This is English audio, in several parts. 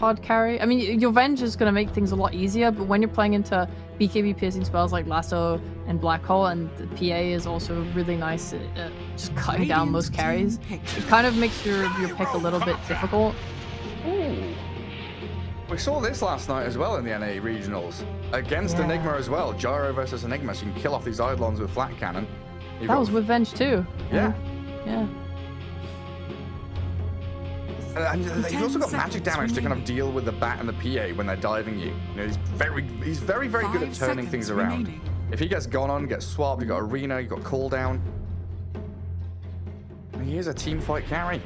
hard carry. I mean, your Venge is going to make things a lot easier, but when you're playing into BKB piercing spells like Lasso and Black Hole, and the PA is also really nice at just cutting down most carries, it kind of makes your pick a little bit difficult. Ooh. We saw this last night as well in the NA regionals against Enigma as well. Gyro versus Enigma, so you can kill off these Eidolons with flat cannon. That was with Venge too. Yeah. Yeah. And he's also got magic damage to kind of deal with the bat and the PA when they're diving you. You know, he's very good at turning things around. If he gets gone on, gets swapped, you got arena, you got cooldown. He is a team fight carry.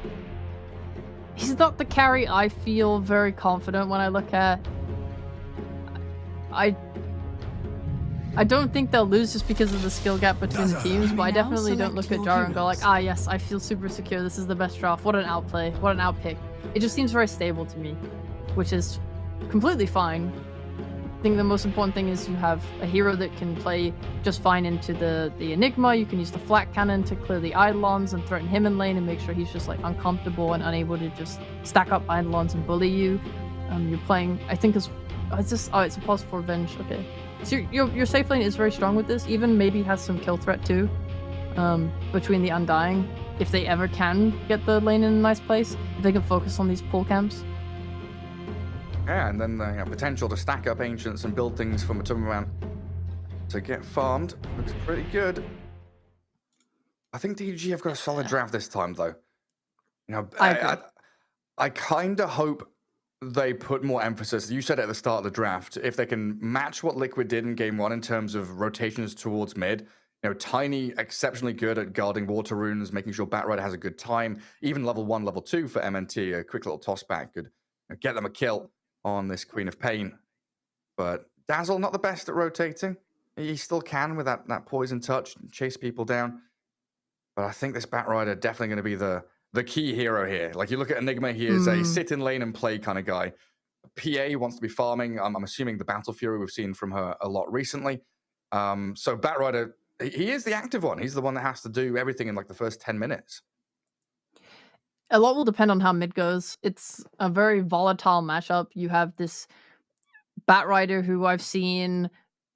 He's not the carry I feel very confident when I look at. I don't think they'll lose just because of the skill gap between the teams, but I definitely don't look at Jaro and go like, ah yes, I feel super secure, this is the best draft, what an outplay, what an outpick. It just seems very stable to me, which is completely fine. I think the most important thing is you have a hero that can play just fine into the Enigma. You can use the flat cannon to clear the Eidolons and threaten him in lane and make sure he's just like uncomfortable and unable to just stack up Eidolons and bully you. You're playing, I think it's a +4 Venge, okay. So your safe lane is very strong with this, even maybe has some kill threat too, between the Undying, if they ever can get the lane in a nice place, if they can focus on these pull camps. Yeah, and then the potential to stack up Ancients and build things from a Tumberman to get farmed looks pretty good. I think DGG have got a solid draft this time, though. You know, I kind of hope they put more emphasis. You said at the start of the draft, if they can match what Liquid did in game 1 in terms of rotations towards mid, you know, Tiny exceptionally good at guarding water runes, making sure Batrider has a good time. Even level 1, level 2 for MNT, a quick little toss back could get them a kill on this Queen of Pain. But Dazzle, not the best at rotating. He still can with that poison touch, chase people down. But I think this Batrider definitely going to be the key hero here. Like, you look at Enigma, he is a sit in lane and play kind of guy. PA wants to be farming. I'm assuming the Battle Fury we've seen from her a lot recently. So Batrider, he is the active one. He's the one that has to do everything in like the first 10 minutes. A lot will depend on how mid goes. It's a very volatile matchup. You have this Batrider who I've seen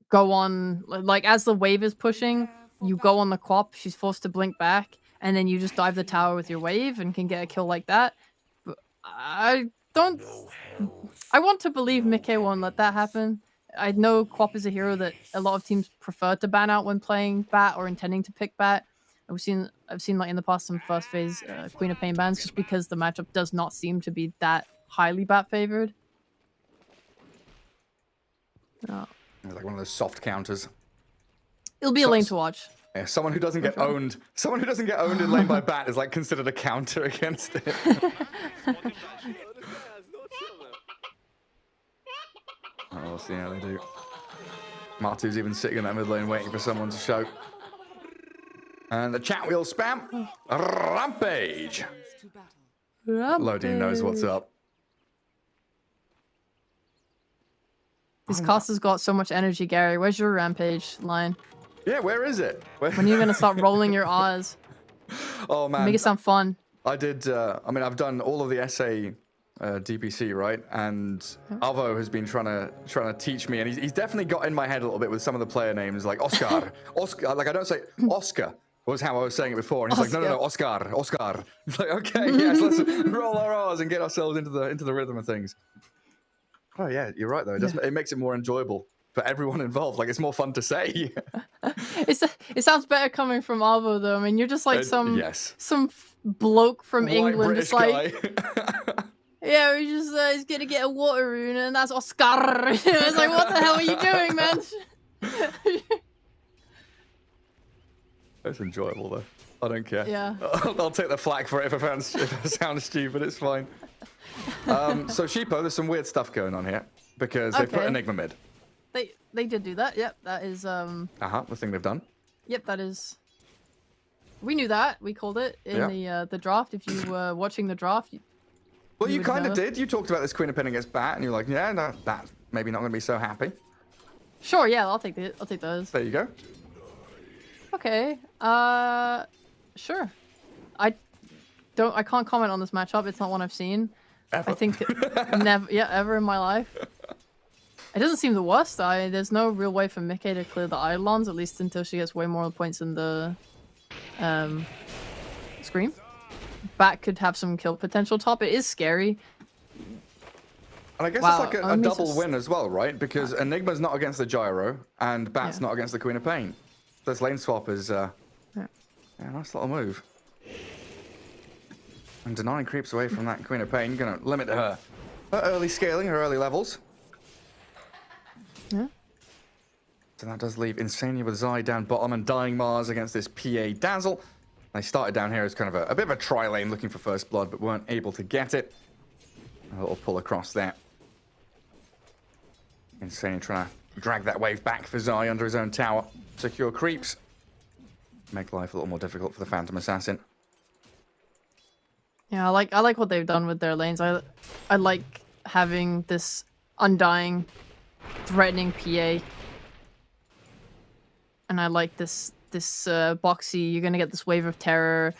go on, like, as the wave is pushing, you go on the Quap, she's forced to blink back, and then you just dive the tower with your wave and can get a kill like that. But I want to believe Mickey won't let that happen. I know Quap is a hero that a lot of teams prefer to ban out when playing Bat or intending to pick Bat. I've seen like in the past some first phase Queen of Pain bans just because the matchup does not seem to be that highly Bat favored. It's like one of those soft counters. It'll be a lane to watch. Yeah, someone who doesn't get owned. Someone who doesn't get owned in lane by Bat is like considered a counter against it. We'll see how they do. Martu's even sitting in that mid lane waiting for someone to show. And the chat wheel spam. Rampage. Lodi knows what's up. This cast has got so much energy, Gary. Where's your Rampage line? Yeah, where is it? When are you going to start rolling your R's? Oh, man. Make it sound fun. I did, I mean, I've done all of the SA DPC, right? And Avo has been trying to teach me, and he's definitely got in my head a little bit with some of the player names, like Oscar. Oscar, like I don't say Oscar, was how I was saying it before. And he's like, no, Oscar. It's like, okay, yes, let's roll our R's and get ourselves into the rhythm of things. Oh, yeah, you're right, though. It makes it more enjoyable for everyone involved. Like, it's more fun to say. It sounds better coming from Avo, though. I mean, you're just like some bloke from White England. British It's like, yeah, he's gonna get a water rune, and that's Oscar. It's like, what the hell are you doing, man? It's enjoyable, though. I don't care. Yeah. I'll take the flak for it if it sounds stupid. It's fine. So Sheepo, there's some weird stuff going on here because they put Enigma mid. They did do that. Yep, that is the thing they've done. Yep, that is. We knew that. We called it in the draft. If you were watching the draft. Well, you kind of did. You talked about this Queen of Pain against Bat, and you're like, yeah, no, that's maybe not going to be so happy. Sure, yeah, I'll take those. There you go. Okay. Sure. I can't comment on this matchup. It's not one I've seen. Ever. I think never, yeah, ever in my life. It doesn't seem the worst. There's no real way for Mickey to clear the Eidolons, at least until she gets way more points in the Scream. Bat could have some kill potential top. It is scary. And I guess Wow, it's like a double win as well, right? Because Enigma's not against the Gyro, and Bat's not against the Queen of Pain. This lane swap is yeah, nice little move. And denying creeps away from that Queen of Pain, gonna limit her early scaling, her early levels. Yeah. So that does leave Insania with Zai down bottom and Dying Mars against this PA Dazzle. They started down here as kind of a bit of a tri-lane looking for first blood, but weren't able to get it. A little pull across there. Insania trying to drag that wave back for Zai under his own tower. Secure creeps. Make life a little more difficult for the Phantom Assassin. Yeah, I like what they've done with their lanes. I like having this undying, threatening PA. And I like this boxy. You're gonna get this wave of terror.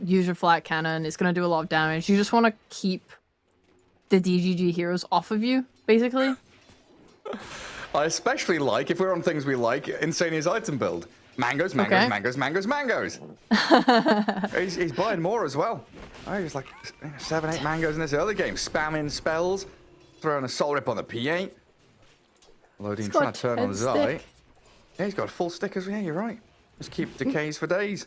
Use your flat cannon. It's gonna do a lot of damage. You just want to keep the DGG heroes off of you, basically. I especially like, if we're on things we like, Insania's item build. Mangoes, mangoes, Okay. mangoes, mangoes, mangoes. he's buying more as well. Oh, he's like 7, 8 mangoes in this early game. Spamming spells, throwing a soul rip on the P8. Loading, trying to turn on Zai. Yeah, he's got a full stick as well. Yeah, you're right. Just keep decays for days.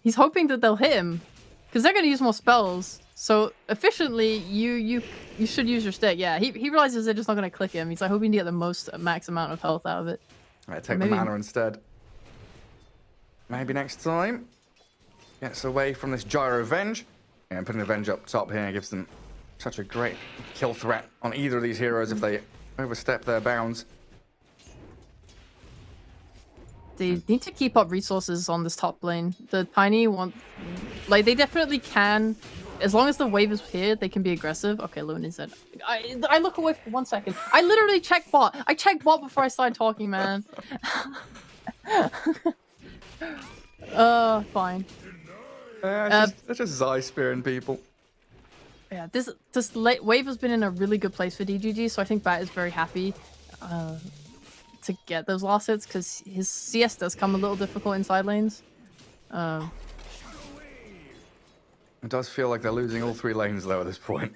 He's hoping that they'll hit him, because they're gonna use more spells. So efficiently, you should use your stick. Yeah, he realizes they're just not gonna click him. He's like hoping to get the max amount of health out of it. Alright, take the mana instead. Maybe next time. Gets away from this Gyro Venge. And putting the Venge up top here gives them such a great kill threat on either of these heroes if they overstep their bounds. They need to keep up resources on this top lane. The Tiny want, like, they definitely can. As long as the wave is here, they can be aggressive. Okay, Luna's dead. I look away for 1 second. I literally checked bot. I checked bot before I started talking, man. Fine. It's just Zai spearing people. Yeah, this wave has been in a really good place for DGG, so I think Bat is very happy to get those last hits, because his CS does come a little difficult in side lanes. It does feel like they're losing all 3 lanes though at this point.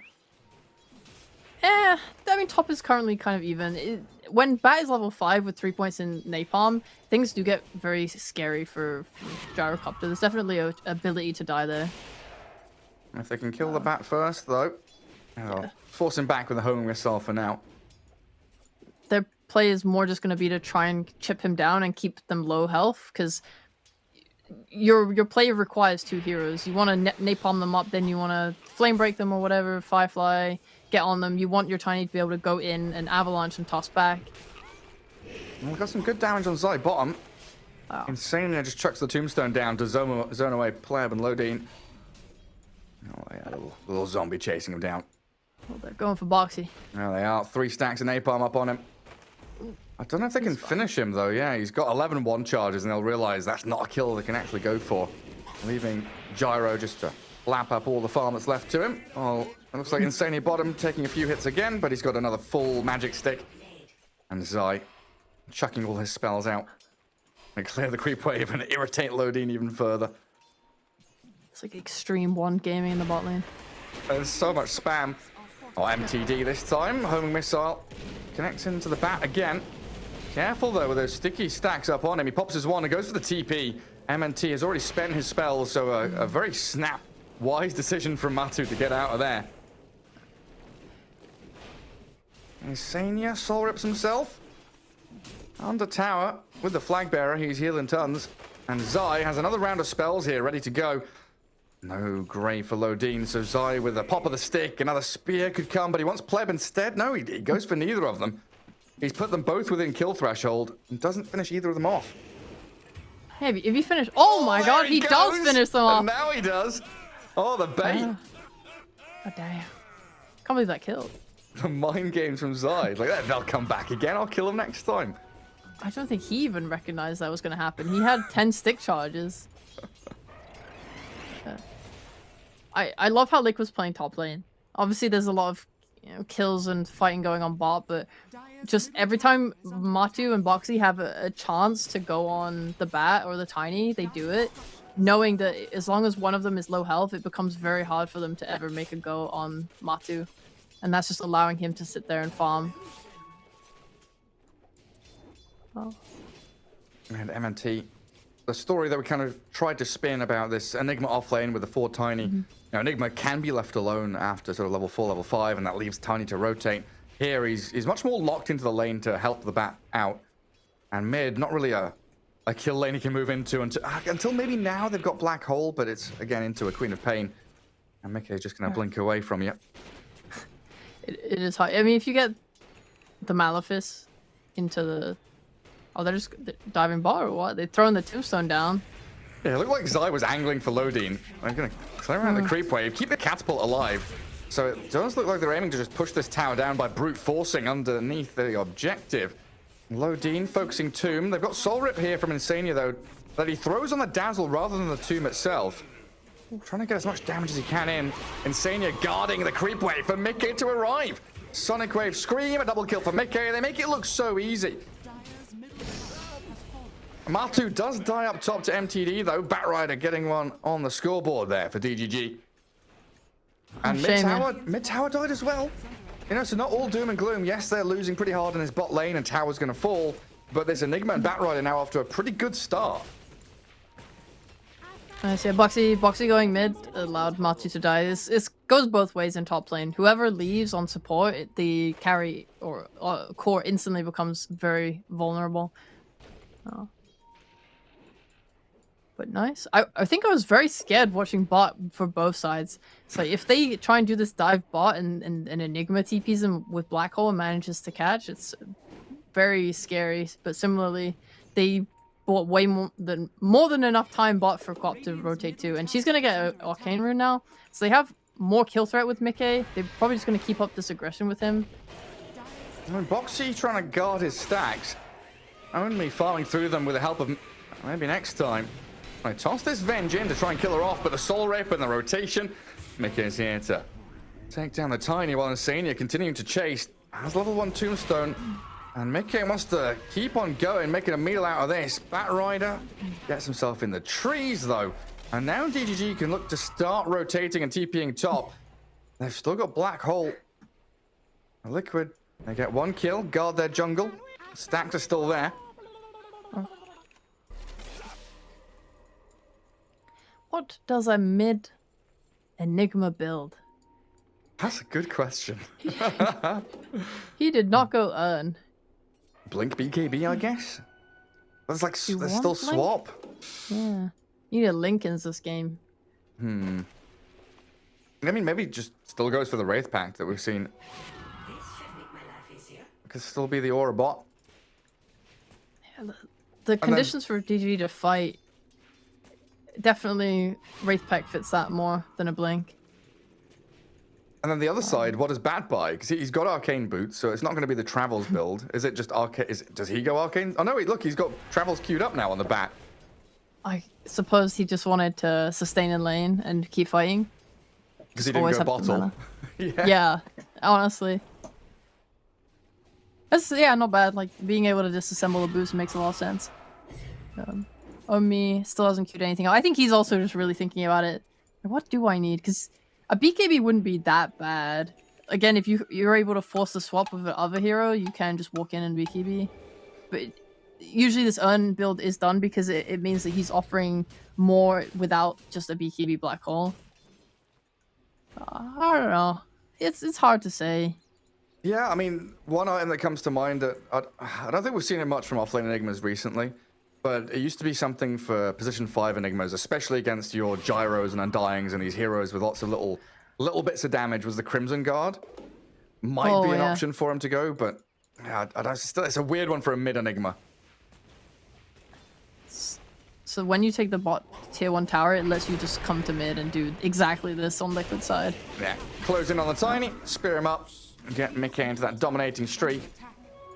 I mean, top is currently kind of even. When Bat is level 5 with 3 points in Napalm, things do get very scary for Gyrocopter. There's definitely an ability to die there. If they can kill the Bat first, though, force him back with a homing missile for now. Their play is more just going to be to try and chip him down and keep them low health, because your play requires 2 heroes. You want to napalm them up, then you want to flame break them or whatever, Firefly, get on them. You want your Tiny to be able to go in and avalanche and toss back. We've got some good damage on Zai bottom. Wow. Insania just chucks the tombstone down to zone away Pleb and Lodine. Oh yeah, little zombie chasing him down. Well, they're going for Boxy. There they are, 3 stacks of napalm up on him. I don't know if they can finish him though. Yeah, he's got 11 1 charges, and they'll realize that's not a kill they can actually go for. Leaving Gyro just to lap up all the farm that's left to him. Oh, it looks like Insania bottom taking a few hits again, but he's got another full magic stick. And Zai chucking all his spells out. And clear the creep wave and irritate Lodine even further. It's like extreme 1 gaming in the bot lane. There's so much spam. Oh, MTD this time. Homing missile connects into the Bat again. Careful though with those sticky stacks up on him. He pops his 1 and goes for the TP. MNT has already spent his spells, so a very wise decision from Matu to get out of there. Insania soul rips himself. Under tower with the flag bearer, he's healing tons. And Zai has another round of spells here ready to go. No grave for Lodine, so Zai with a pop of the stick, another spear could come, but he wants Pleb instead. No, he goes for neither of them. He's put them both within kill threshold and doesn't finish either of them off. Yeah, if you finish... Oh my god, he does finish them off! And now he does! Oh, the bait! Oh, damn. Can't believe that killed. The mind games from Zai. Like, they'll come back again, I'll kill him next time. I don't think he even recognized that was going to happen. He had 10 stick charges. I love how Lick was playing top lane. Obviously, there's a lot of kills and fighting going on bot, but just every time Matu and Boxy have a chance to go on the bat or the tiny, they do it, knowing that as long as one of them is low health, it becomes very hard for them to ever make a go on Matu. And that's just allowing him to sit there and farm. Oh. And MNT, the story that we kind of tried to spin about this Enigma offlane with the 4 tiny. Now, Enigma can be left alone after sort of level 4, level 5, and that leaves Tiny to rotate. Here, he's much more locked into the lane to help the bat out. And mid, not really a kill lane he can move into until maybe now they've got Black Hole, but it's, again, into a Queen of Pain. And Mickey's just going to blink away from you. It is hard. I mean, if you get the Malefice into the... Oh, they're just diving bot or what? They're throwing the tombstone down. Yeah, it looked like Zai was angling for Lodine. I'm going to clear around the creep wave, keep the catapult alive. So it does look like they're aiming to just push this tower down by brute forcing underneath the objective. Lodine focusing Tomb. They've got Soul Rip here from Insania, though, that he throws on the Dazzle rather than the Tomb itself. Trying to get as much damage as he can in. Insania guarding the creep wave for Mickey to arrive. Sonic Wave Scream, a double kill for Mickey. They make it look so easy. Matu does die up top to MTD, though. Batrider getting one on the scoreboard there for DGG. And mid tower died as well. You know, so not all doom and gloom. Yes, they're losing pretty hard in his bot lane and tower's going to fall. But this Enigma and Batrider now off to a pretty good start. I see. Boxy going mid allowed Matu to die. This goes both ways in top lane. Whoever leaves on support, the carry or core instantly becomes very vulnerable. Oh. But nice. I think I was very scared watching bot for both sides. So if they try and do this dive bot and Enigma TPs him with Black Hole and manages to catch, it's very scary. But similarly, they bought way more than enough time bot for Quap to rotate to. And she's going to get an Arcane Rune now. So they have more kill threat with Mickey. They're probably just going to keep up this aggression with him. I mean, Boxy trying to guard his stacks. Only farming through them with the help of... Maybe next time. I toss this Venge in to try and kill her off, but the Soul Rip and the rotation. Mickey's here to take down the Tiny while Insania continuing to chase. Has level 1 Tombstone. And Mickey wants to keep on going, making a meal out of this. Batrider gets himself in the trees, though. And now DGG can look to start rotating and TPing top. They've still got Black Hole. Liquid. They get 1 kill, guard their jungle. Stacks are still there. What does a mid Enigma build? That's a good question. He did not go earn. Blink BKB, I guess. There's like there's still Blink? swap. Yeah, you need a Linkens this game. I mean, maybe just still goes for the Wraith Pact that we've seen. Could still be the Aura bot. Yeah, the conditions for DGG to fight. Definitely Wraith Pact fits that more than a Blink. And then the other side, what does Bat buy? Because he's got Arcane Boots, so it's not going to be the Travels build. Is it just Arcane? Does he go Arcane? Oh no, look, he's got Travels queued up now on the Bat. I suppose he just wanted to sustain in lane and keep fighting. Because he didn't go bottle. Yeah, honestly. That's, yeah, not bad. Like, being able to disassemble a boost makes a lot of sense. Omi still hasn't queued anything. I think he's also just really thinking about it. What do I need? Because a BKB wouldn't be that bad. Again, if you're able to force the swap with the other hero, you can just walk in and BKB. But usually this Urn build is done because it means that he's offering more without just a BKB Black Hole. I don't know. It's hard to say. Yeah, I mean, one item that comes to mind that I don't think we've seen it much from offlane Enigmas recently, but it used to be something for position 5 Enigmas, especially against your Gyros and Undyings and these heroes with lots of little bits of damage, was the Crimson Guard. Might be an option for him to go, but yeah, it's a weird one for a mid Enigma. So when you take the bot tier 1 tower, it lets you just come to mid and do exactly this on Liquid side. Yeah, close in on the Tiny, spear him up, get Mickey into that dominating streak.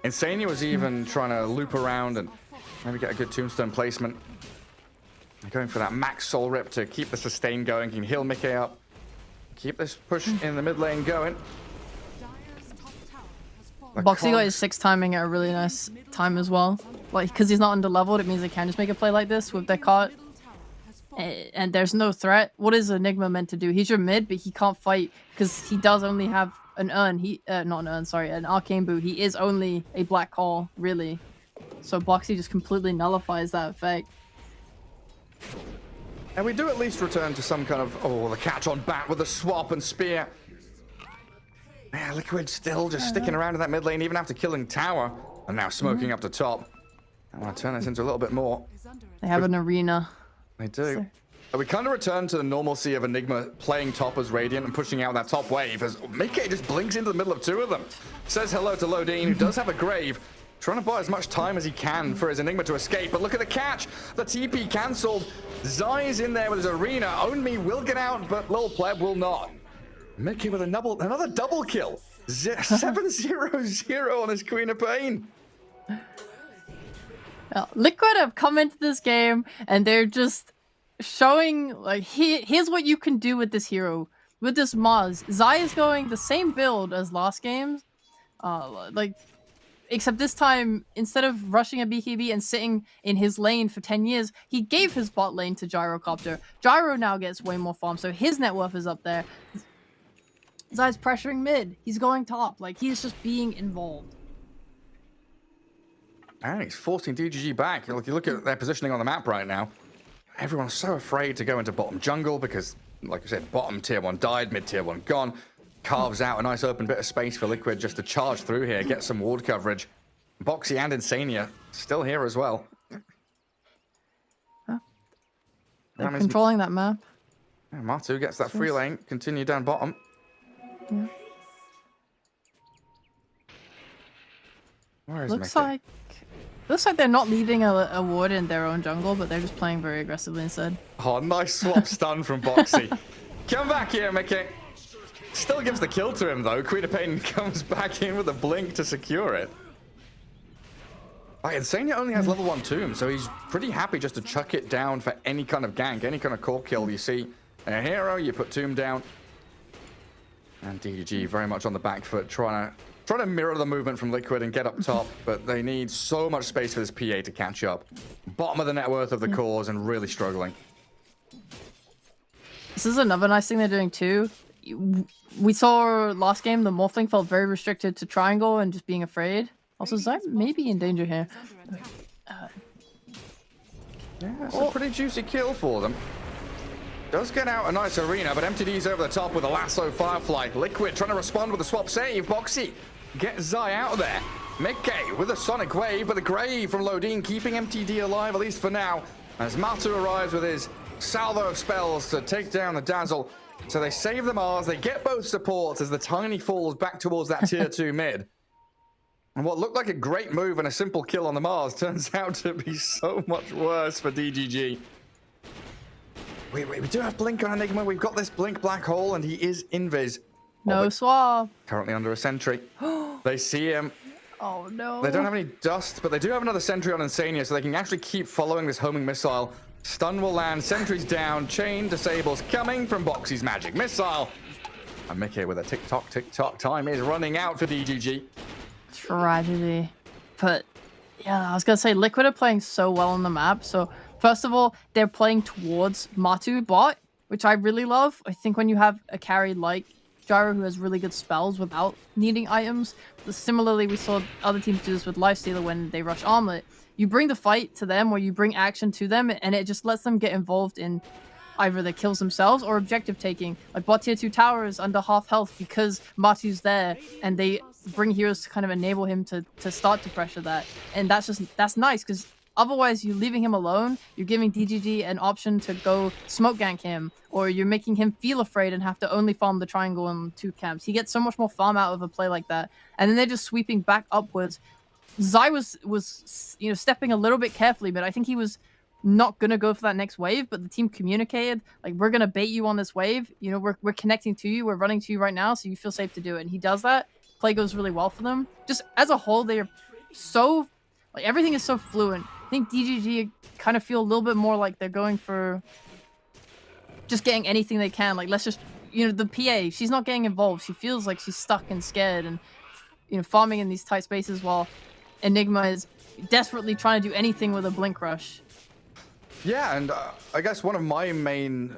Insania was even trying to loop around and maybe get a good tombstone placement. Going for that max soul rip to keep the sustain going. He can heal Mickey up. keep this push in the mid lane going. Boxy got his 6 timing at a really nice time as well. Like, because he's not under leveled, it means they can just make a play like this with their cart. And there's no threat. What is Enigma meant to do? He's your mid, but he can't fight because he does only have an urn. Not an urn, sorry, an arcane boot. He is only a black hole, really. So Boxy just completely nullifies that effect. And we do at least return to some kind of, the catch on bat with a swap and spear. Yeah, Liquid still just sticking around in that mid lane even after killing tower. And now smoking up to top. I want to turn this into a little bit more. They have an arena. They do. We kind of return to the normalcy of Enigma playing top as Radiant and pushing out that top wave as Mickey just blinks into the middle of 2 of them. Says hello to Lodine, who does have a grave. Trying to buy as much time as he can for his Enigma to escape, but look at the catch. The TP cancelled. Zai's in there with his arena. Own Me will get out, but Lil Pleb will not. Mickey with another double kill. 7-0-0 on his Queen of Pain. Liquid have come into this game and they're just showing like here's what you can do with this hero, with this Maz. Zai is going the same build as last games, except this time instead of rushing a BKB and sitting in his lane for 10 years, he gave his bot lane to Gyrocopter. Gyro now gets way more farm, so his net worth is up there. Zai's pressuring mid. He's going top. Like, he's just being involved. And he's forcing DGG back. You look at their positioning on the map right now. Everyone's so afraid to go into bottom jungle because, like I said, bottom tier 1 died, mid tier 1 gone. Carves out a nice open bit of space for Liquid just to charge through here, get some ward coverage. Boxy and Insania still here as well. They're controlling that map. Yeah, Matu gets that free lane, continue down bottom. Yeah. Where is Looks Mickey? like they're not leaving a ward in their own jungle, but they're just playing very aggressively instead. Oh, nice swap stun from Boxy. Come back here, Mickey. Still gives the kill to him, though. Queen of Pain comes back in with a blink to secure it. Insania only has level 1 tomb, so he's pretty happy just to chuck it down for any kind of gank, any kind of core kill. You see a hero, you put tomb down. And DGG very much on the back foot, trying to mirror the movement from Liquid and get up top, but they need so much space for this PA to catch up. Bottom of the net worth of the cores and really struggling. This is another nice thing they're doing too. We saw last game the Morphling felt very restricted to triangle and just being afraid. Also, Zai may be in danger here. Yeah, it's a pretty juicy kill for them. Does get out a nice arena, but MTD's over the top with a lasso Firefly. Liquid trying to respond with a swap save. Boxy gets Zai out of there. Mickey with a sonic wave, but a grave from Lodine keeping MTD alive, at least for now. As Matu arrives with his salvo of spells to take down the Dazzle. So they save the Mars, they get both supports as the Tiny falls back towards that tier 2 mid. And what looked like a great move and a simple kill on the Mars turns out to be so much worse for DGG. We do have Blink on Enigma. We've got this Blink black hole, and he is invis. No swap. Currently under a sentry. They see him. Oh no. They don't have any dust, but they do have another sentry on Insania, so they can actually keep following this homing missile. Stun will land, sentry's down, chain disables coming from Boxy's magic missile. And Mickey with a tick-tock, time is running out for DGG. Tragedy. But yeah, I was gonna say Liquid are playing so well on the map. So first of all, they're playing towards Matu bot, which I really love. I think when you have a carry like Gyro who has really good spells without needing items. Similarly, we saw other teams do this with Lifestealer when they rush Armlet. You bring the fight to them or you bring action to them, and it just lets them get involved in either the kills themselves or objective taking. Like bot tier 2 towers under half health because Matu's there, and they bring heroes to kind of enable him to start to pressure that. And that's nice, because otherwise you're leaving him alone, you're giving DGG an option to go smoke gank him, or you're making him feel afraid and have to only farm the triangle and 2 camps. He gets so much more farm out of a play like that. And then they're just sweeping back upwards. Zai was stepping a little bit carefully, but I think he was not gonna go for that next wave, but the team communicated, like, we're gonna bait you on this wave, we're connecting to you, we're running to you right now, so you feel safe to do it. And he does that. Play goes really well for them. Just as a whole, they are so, like, everything is so fluent. I think DGG kind of feel a little bit more like they're going for just getting anything they can. Like, let's just, you know, the PA, she's not getting involved. She feels like she's stuck and scared and, you know, farming in these tight spaces while Enigma is desperately trying to do anything with a blink rush. Yeah, and I guess one of my main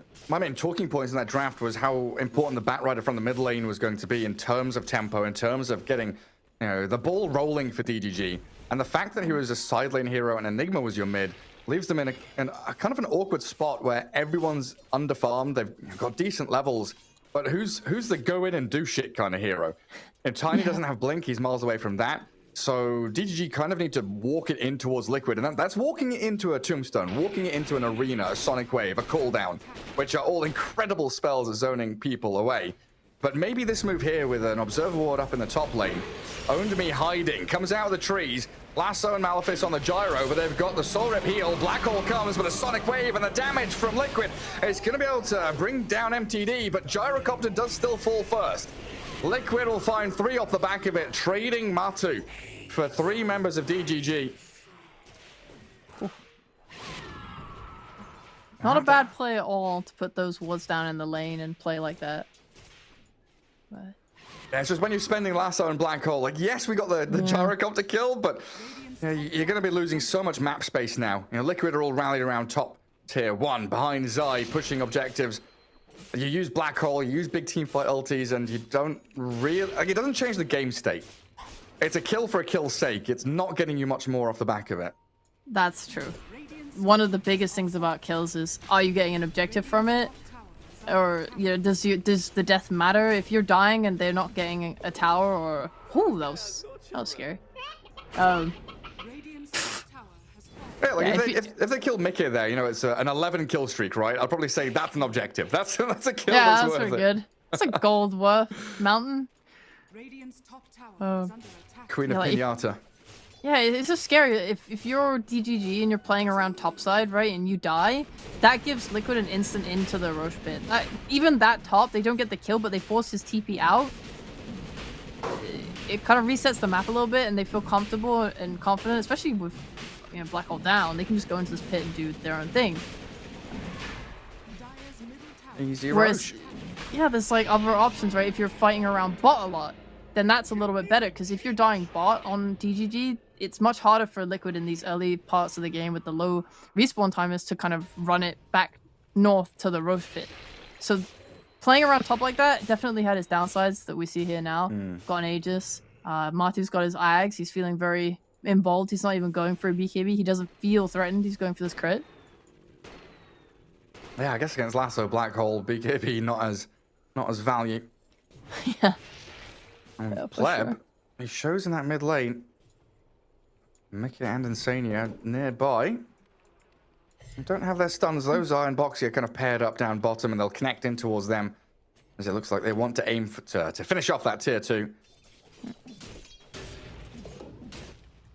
talking points in that draft was how important the Batrider from the mid lane was going to be in terms of tempo, in terms of getting, you know, the ball rolling for DGG. And the fact that he was a side lane hero and Enigma was your mid leaves them in a kind of an awkward spot where everyone's underfarmed. They've got decent levels, but who's the go in and do shit kind of hero? And Tiny doesn't have blink. He's miles away from that. So DGG kind of need to walk it in towards Liquid, and that's walking it into a Tombstone, walking it into an Arena, a Sonic Wave, a Cooldown, which are all incredible spells at zoning people away. But maybe this move here with an Observer Ward up in the top lane, Owned Me hiding, comes out of the trees, Lasso and Malefice on the gyro, but they've got the Soul Rip heal, Black Hole comes with a Sonic Wave, and the damage from Liquid is going to be able to bring down MTD, but Gyrocopter does still fall first. Liquid will find 3 off the back of it, trading Matu for 3 members of DGG. Not a bad play at all to put those wards down in the lane and play like that. But... yeah, it's just when you're spending Lasso and Black Hole, like, yes, we got the Gyrocopter kill, but you know, you're going to be losing so much map space now. You know, Liquid are all rallied around top tier 1, behind Zai, pushing objectives. You use Black Hole, you use big team fight ultis, and you don't really... like, it doesn't change the game state. It's a kill for a kill's sake. It's not getting you much more off the back of it. That's true. One of the biggest things about kills is, are you getting an objective from it? Or, you know, does the death matter? If you're dying and they're not getting a tower, or... ooh, that was scary. Yeah, like if they killed Mickey there, you know, it's an 11 kill streak, right? I'd probably say that's an objective. That's a kill. Yeah, that's that's worth pretty it. good. That's a gold worth mountain. Queen of like, Pinata. Yeah, it's just scary. If you're DGG and you're playing around topside, right, and you die, that gives Liquid an instant into the Roche pit. Even that top, they don't get the kill, but they force his TP out. It kind of resets the map a little bit, and they feel comfortable and confident, especially with, you know, Black Hole down. They can just go into this pit and do their own thing. Easy Whereas, Roche. yeah, there's like other options, right? If you're fighting around bot a lot, then that's a little bit better, because if you're dying bot on DGG, it's much harder for Liquid in these early parts of the game with the low respawn timers to kind of run it back north to the Roche pit. So playing around top like that definitely had its downsides that we see here now. Got an Aegis. Matu's got his Ags. He's feeling very involved. He's not even going for a BKB. He doesn't feel threatened. He's going for this crit. Yeah, I guess against Lasso, Black Hole, BKB not as value. Yeah. Pleb, sure. He shows in that mid lane. Mickey and Insania nearby. They don't have their stuns. Those Iron Boxy are kind of paired up down bottom, and they'll connect in towards them, as it looks like they want to aim for, to finish off that tier 2.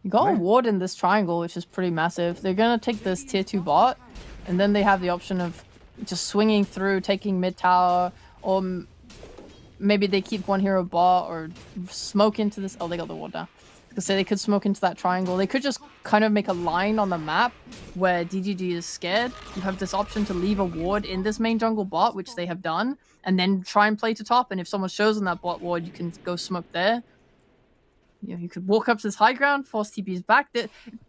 You got a ward in this triangle, which is pretty massive. They're gonna take this tier 2 bot, and then they have the option of just swinging through, taking mid tower, or maybe they keep one hero bot, or smoke into this. Oh, they got the ward now. I was gonna say they could smoke into that triangle. They could just kind of make a line on the map where DGG is scared. You have this option to leave a ward in this main jungle bot, which they have done, and then try and play to top. And if someone shows on that bot ward, you can go smoke there. You know, you could walk up to this high ground, force TPs back.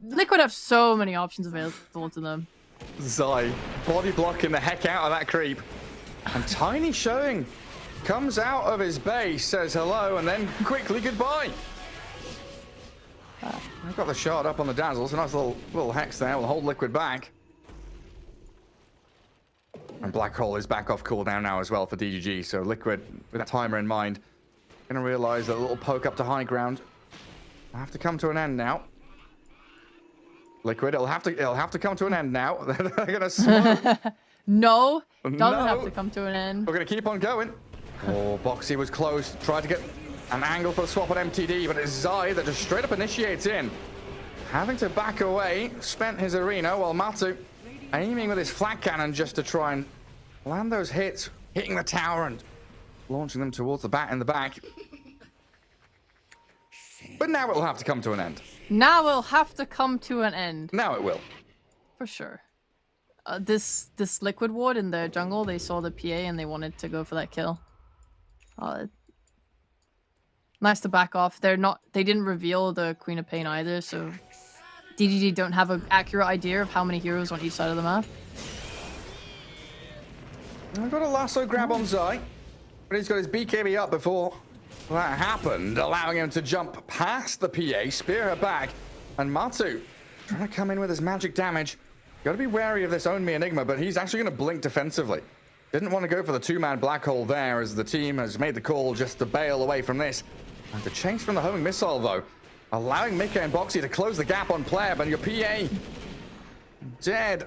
Liquid have so many options available to them. Zai body blocking the heck out of that creep. And Tiny showing. Comes out of his base, says hello, and then quickly goodbye. They've got the shard up on the Dazzle. It's a nice little hex there. Will hold Liquid back. And Black Hole is back off cooldown now as well for DGG. So Liquid, with that timer in mind, going to realize that a little poke up to high ground will have to come to an end now. Liquid, it'll have to come to an end now. They're going to smoke. No, doesn't have to come to an end. We're going to keep on going. Oh, Boxy was close. Tried to get an angle for the swap on MTD, but it's Zai that just straight up initiates in. Having to back away, spent his arena, while Matu aiming with his flat cannon just to try and land those hits, hitting the tower and launching them towards the bat in the back. But now it will have to come to an end. Now it'll have to come to an end. Now it will. For sure. this liquid ward in the jungle, they saw the PA and they wanted to go for that kill. Nice to back off. They didn't reveal the Queen of Pain either, so DGG don't have an accurate idea of how many heroes on each side of the map. I've got a lasso grab on Zai, but he's got his BKB up before that happened, allowing him to jump past the PA, spear her back, and Matu trying to come in with his magic damage. Gotta be wary of this Own Me Enigma, but he's actually gonna blink defensively. Didn't want to go for the two-man black hole there, as the team has made the call just to bail away from this. And the chase from the homing missile, though, allowing Mika and Boxy to close the gap on Pleb, and your PA dead.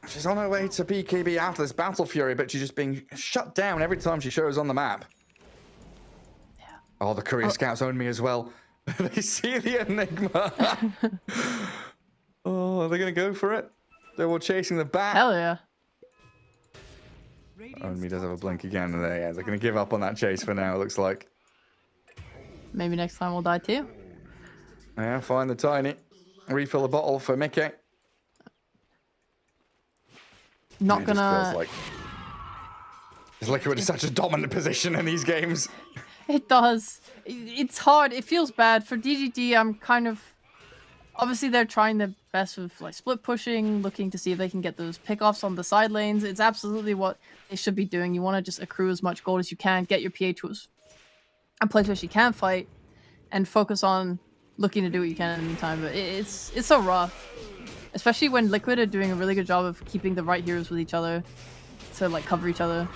She's on her way to BKB after this Battle Fury, but she's just being shut down every time she shows on the map. Yeah. Oh, the Courier Scouts Own Me as well. They see the Enigma. Oh, are they going to go for it? They're all chasing the back. Hell yeah. Own Me does have a blink again. And they're going to give up on that chase for now, it looks like. Maybe next time we'll die too. Yeah, find the tiny. Refill the bottle for Mickey. Not gonna. Feels like Liquid is such a dominant position in these games. It does. It's hard. It feels bad for DGG. I'm kind of. Obviously, they're trying their best with like split pushing, looking to see if they can get those pickoffs on the side lanes. It's absolutely what they should be doing. You want to just accrue as much gold as you can, get your PA to a place where she can fight, and focus on looking to do what you can in the meantime. But it's so rough. Especially when Liquid are doing a really good job of keeping the right heroes with each other to like cover each other.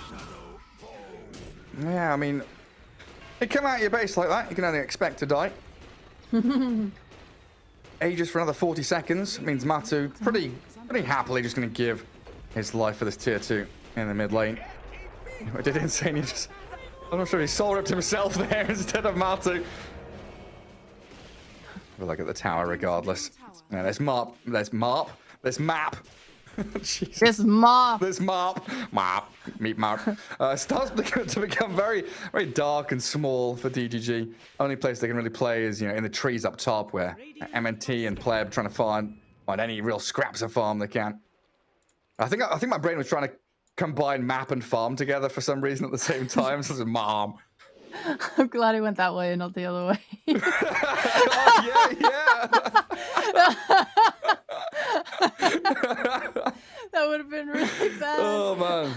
Yeah, I mean, they come out of your base like that, you can only expect to die. Ages for another 40 seconds means Matu pretty happily just going to give his life for this tier 2 in the mid lane. What did Insane? I'm not sure he soul ripped himself there instead of Matu. We'll look at the tower regardless. Yeah, there's map. This map. This meat map. Starts to become very, very dark and small for DGG. Only place they can really play is, in the trees up top, where MNT and Pleb trying to find any real scraps of farm they can. I think my brain was trying to combine map and farm together for some reason at the same time. So it's mom. I'm glad it went that way and not the other way. Oh, yeah. That would have been really bad. Oh, man.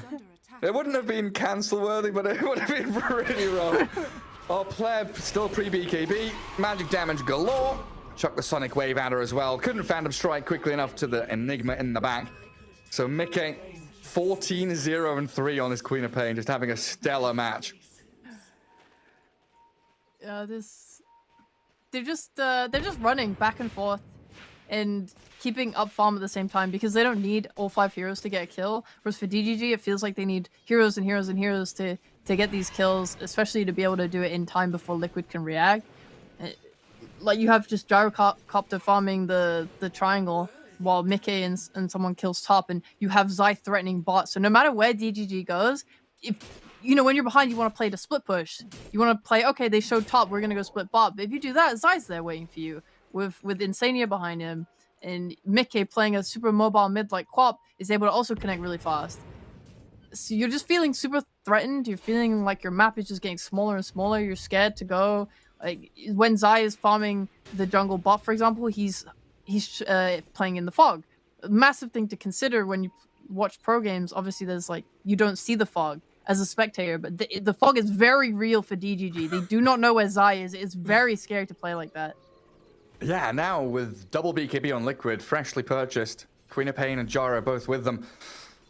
It wouldn't have been cancel worthy, but it would have been really rough. Oh, Pleb still pre-BKB. Magic damage galore. Chuck the Sonic Wave at her as well. Couldn't Phantom Strike quickly enough to the Enigma in the back. So Mickey, 14-0-3 on his Queen of Pain, just having a stellar match. They're just running back and forth and keeping up farm at the same time because they don't need all 5 heroes to get a kill. Whereas for DGG, it feels like they need heroes and heroes and heroes to get these kills, especially to be able to do it in time before Liquid can react. Like you have just Gyrocopter farming the triangle while Mickey and someone kills top, and you have Zai threatening bot. So no matter where DGG goes, if when you're behind, you want to play the split push. You want to play, okay, they showed top, we're going to go split bot. But if you do that, Zai's there waiting for you with Insania behind him. And Mickey playing a super mobile mid like Quap is able to also connect really fast. So you're just feeling super threatened. You're feeling like your map is just getting smaller and smaller. You're scared to go. Like when Zai is farming the jungle bot, for example, he's playing in the fog. A massive thing to consider when you watch pro games. Obviously, there's you don't see the fog as a spectator, but the fog is very real for DGG. They do not know where Zai is. It's very scary to play like that. Yeah, now with double BKB on Liquid, freshly purchased, Queen of Pain and Jara both with them,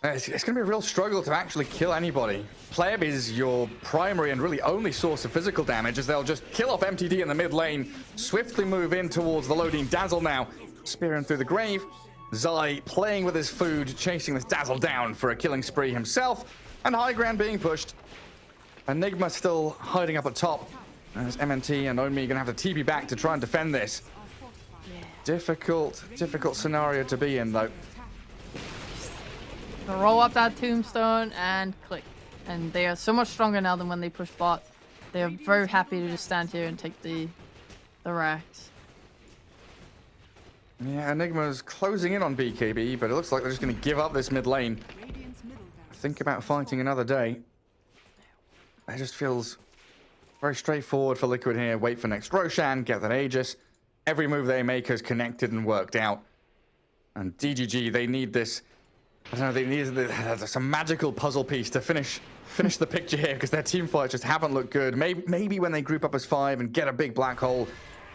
it's going to be a real struggle to actually kill anybody. Pleb is your primary and really only source of physical damage, as they'll just kill off MTD in the mid lane, swiftly move in towards the loading Dazzle now, spearing through the grave. Zai playing with his food, chasing this Dazzle down for a killing spree himself. And high ground being pushed. Enigma still hiding up at top. As MNT and Own Me going to have to TP back to try and defend this. Yeah. Difficult scenario to be in, though. Gonna roll up that tombstone and click. And they are so much stronger now than when they push bot. They are very happy to just stand here and take the racks. Yeah, Enigma's closing in on BKB, but it looks like they're just going to give up this mid lane. Think about fighting another day. It just feels very straightforward for Liquid here. Wait for next Roshan, get that Aegis. Every move they make is connected and worked out. And DGG, they need this. I don't know, they need some magical puzzle piece to finish the picture here, because their team fights just haven't looked good. Maybe when they group up as 5 and get a big black hole,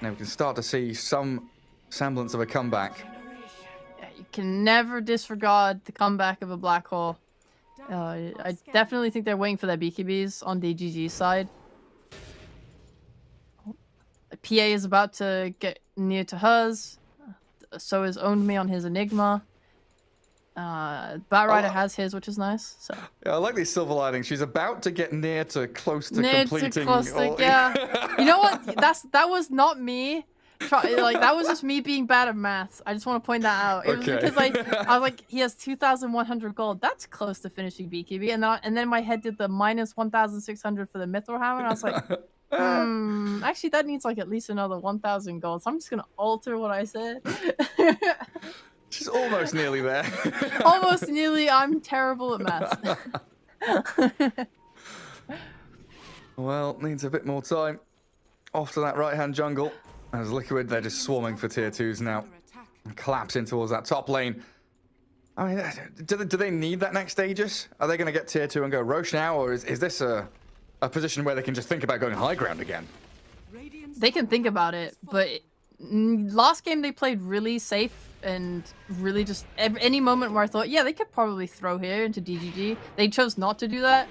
we can start to see some semblance of a comeback. Yeah, you can never disregard the comeback of a black hole. I definitely think they're waiting for their BKBs on DGG's side. PA is about to get near to hers. So is Owned Me on his Enigma. Batrider has his, which is nice. So yeah, I like these silver linings. She's about to get near to close to completing. Yeah. You know what? That was not me. That was just me being bad at maths. I just want to point that out. It was because I was like, he has 2,100 gold. That's close to finishing BKB. And then my head did the minus 1,600 for the Mithril Hammer. And I was like, actually, that needs like at least another 1,000 gold. So I'm just gonna alter what I said. She's almost nearly there. Almost nearly. I'm terrible at maths. Well, needs a bit more time. Off to that right-hand jungle. As Liquid, they're just swarming for tier 2s now. And collapsing towards that top lane. I mean, do they need that next Aegis? Are they going to get tier 2 and go Roche now? Or is this a position where they can just think about going high ground again? They can think about it, but last game they played really safe and really just any moment where I thought, yeah, they could probably throw here into DGG. They chose not to do that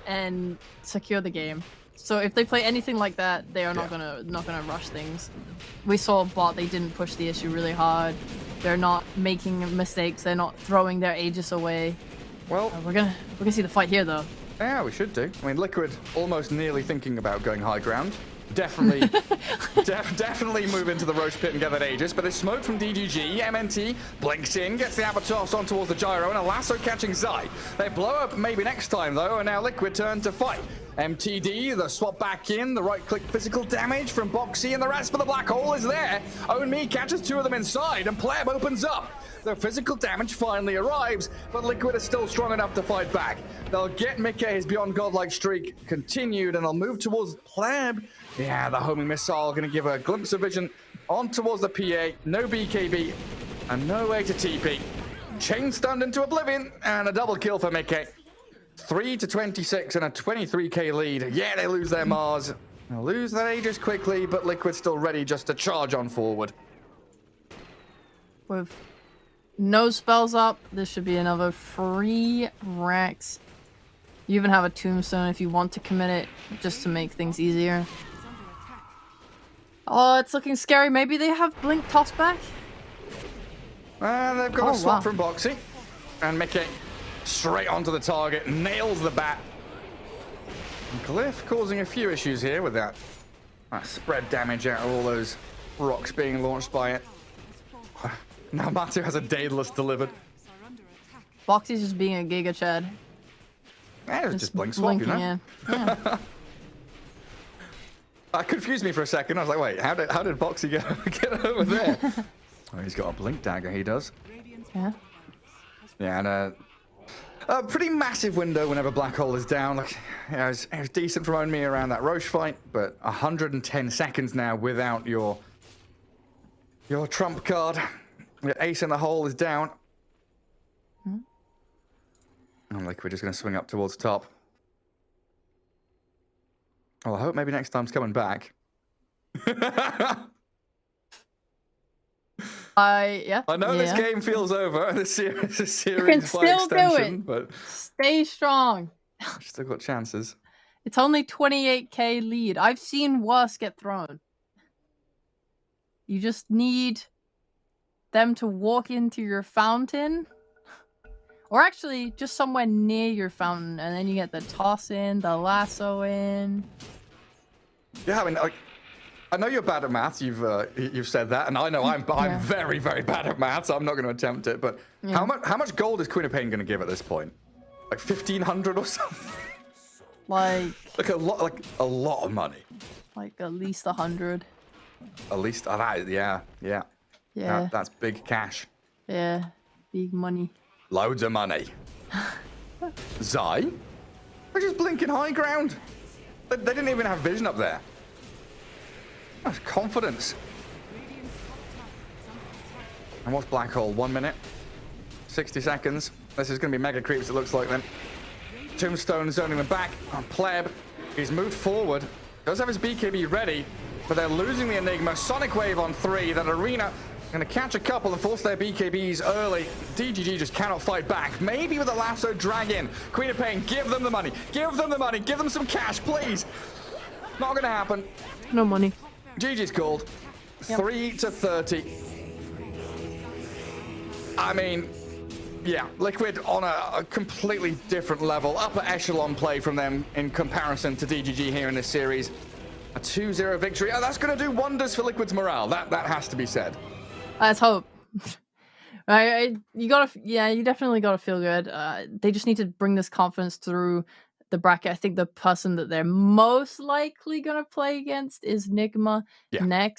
and secure the game. So if they play anything like that, they are not gonna rush things. We saw bot, they didn't push the issue really hard. They're not making mistakes. They're not throwing their Aegis away. Well, we're gonna see the fight here though. Yeah, we should do. I mean, Liquid almost nearly thinking about going high ground. Definitely, definitely move into the Roche pit and get that Aegis. But there's smoke from DGG. MNT blinks in, gets the Avatar on towards the gyro, and a lasso catching Zai. They blow up maybe next time though, and now Liquid turn to fight. MTD, the swap back in, the right-click physical damage from Boxy, and the rest for the black hole is there. Own Me catches 2 of them inside, and Pleb opens up. The physical damage finally arrives, but Liquid is still strong enough to fight back. They'll get Mickey his Beyond Godlike streak continued, and they'll move towards Pleb. Yeah, the homing missile going to give a glimpse of vision on towards the PA. No BKB, and no way to TP. Chain stunned into oblivion, and a double kill for Mickey. 3 to 26 and a 23k lead. Yeah, they lose their Mars. They'll lose their Aegis quickly, but Liquid's still ready just to charge on forward. With no spells up, this should be another free Rex. You even have a tombstone if you want to commit it, just to make things easier. Oh, it's looking scary. Maybe they have Blink toss back? And they've got a swap from Boxy. And Mickey straight onto the target, nails the bat. And Glyph causing a few issues here with that spread damage out of all those rocks being launched by it. Now Matu has a Daedalus delivered. Boxy's just being a Giga Chad. Yeah, it was just blink swap, you know? Yeah. That confused me for a second. I was like, wait, how did Boxy get over there? Oh, he's got a blink dagger, he does. Yeah. Yeah, and a pretty massive window whenever Black Hole is down. Like, yeah, it was decent from Own Me around that Roche fight, but 110 seconds now without your trump card. Your ace in the hole is down. And Liquid just going to swing up towards top. Well, I hope maybe next time's coming back. Yeah. I know this game feels over. This series you can by still extension, do it. But stay strong. Still got chances. It's only 28k lead. I've seen worse get thrown. You just need them to walk into your fountain. Or actually, just somewhere near your fountain, and then you get the toss in, the lasso in. Yeah, I mean, I know you're bad at maths. You've said that, and I know I'm very, very bad at maths. I'm not going to attempt it. But how much gold is Queen of Pain going to give at this point? Like 1,500 or something? Like a lot of money. Like at least 100. At least that, yeah. Yeah. That's big cash. Yeah. Big money. Loads of money. Zai? They're just blinking high ground. They didn't even have vision up there. That's confidence. And what's Black Hole? 1 minute? 60 seconds. This is going to be mega creeps, it looks like then. Tombstone zoning them back. On Pleb. He's moved forward. Does have his BKB ready, but they're losing the Enigma. Sonic Wave on 3. That Arena going to catch a couple and force their BKBs early. DGG just cannot fight back. Maybe with a lasso drag in. Queen of Pain, give them the money. Give them the money. Give them some cash, please. Not going to happen. No money. GG's called. Yep. 3-30. I mean, yeah, Liquid on a completely different level. Upper echelon play from them in comparison to DGG here in this series. A 2-0 victory. Oh, that's going to do wonders for Liquid's morale. That has to be said. Let's hope. You definitely gotta feel good. They just need to bring this confidence through the bracket. I think the person that they're most likely gonna play against is Nigma next.